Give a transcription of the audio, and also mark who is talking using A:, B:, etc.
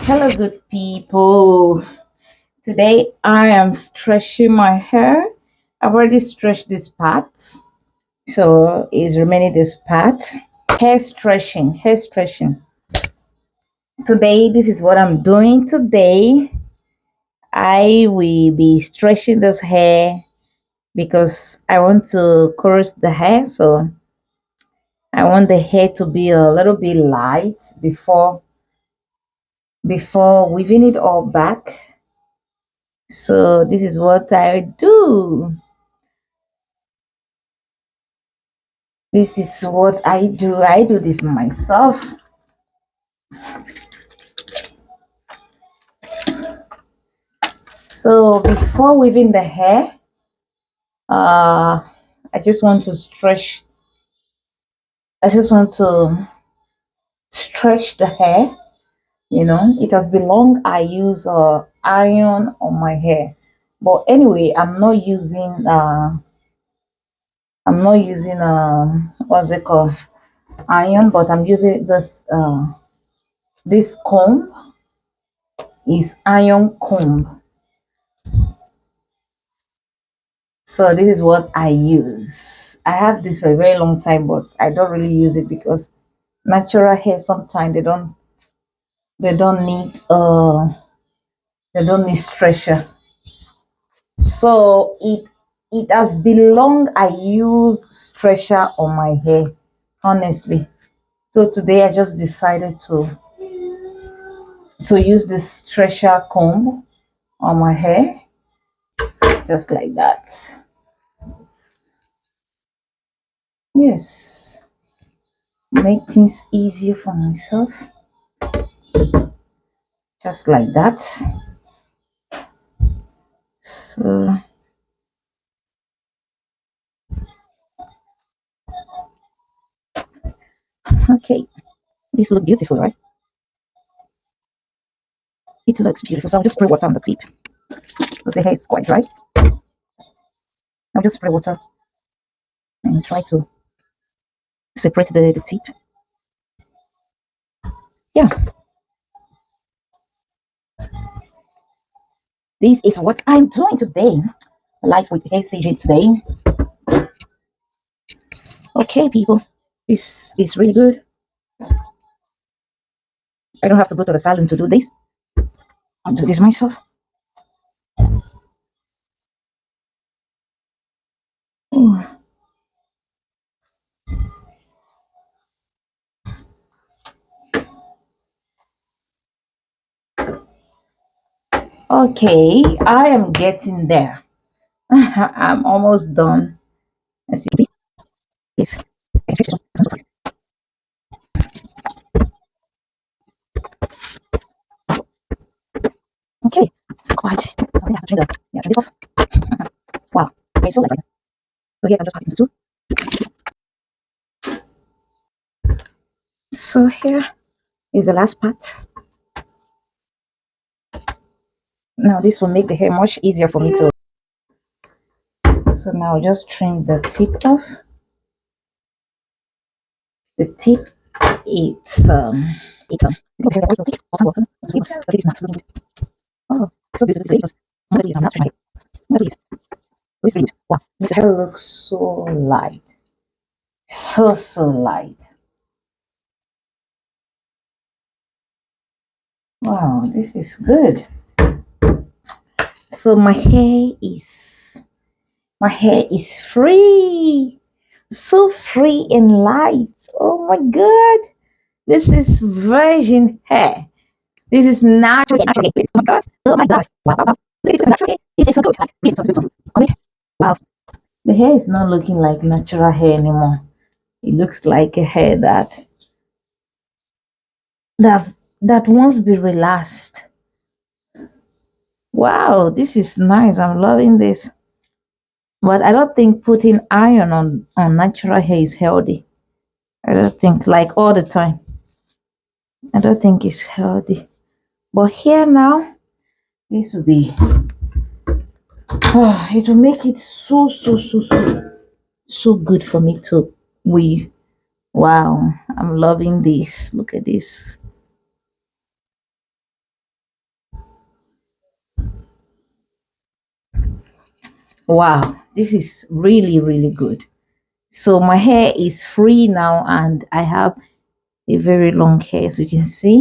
A: Hello, good people. Today I am stretching my hair. I've already stretched this part, so it's remaining this part. Hair stretching, hair stretching. Today, this is what I'm doing today. I will be stretching this hair because I want to curl the hair, so I want the hair to be a little bit light before weaving it all back. So this is what I do. This is what I do. I do this myself. So before weaving the hair, I just want to stretch. I just want to stretch the hair. It has been long. I use iron on my hair, but anyway, I'm not using what's it called, iron, but I'm using this comb is iron comb. So this is what I use. I have this for a very long time, but I don't really use it because natural hair sometimes they don't need they don't need stretcher. So it has been long I use stretcher on my hair, honestly. So today I just decided to use this stretcher comb on my hair, just like that. Yes, make things easier for myself, just like that. So okay, this look beautiful, right? It looks beautiful. So I'll just spray water on the tip because the hair is quite dry. I'll just spray water and try to separate the tip. Yeah, this is what I'm doing today. Life with HCG today. Okay, people, this is really good. I don't have to go to the salon to do this. I'll do this myself. Ooh. Okay, I am getting there. I'm almost done. As you see, please. Okay, it's quite something I have to turn this off. Wow, okay, so like, so here I'm just cutting into two. So here is the last part. Now this will make the hair much easier for me to. So now just trim the tip off. The tip, it's it's hair that thick. Oh, so beautiful. I'm not trying. Please, please read. Wow, makes the hair look so light, so light. Wow, this is good. So my hair is free, so free and light. Oh my god, this is virgin hair. This is natural, natural hair. Oh my god, oh my god. Wow, wow, wow. Look at it, natural hair. This is so good. Like, wait, so comment. Wow, the hair is not looking like natural hair anymore. It looks like a hair that wants to be relaxed. Wow, this is nice. I'm loving this. But I don't think putting iron on natural hair is healthy. I don't think, like, all the time. I don't think it's healthy. But here now, this will be it will make it so good for me to weave. Wow, I'm loving this. Look at this. Wow, this is really, really good. So my hair is free now and I have a very long hair, as you can see.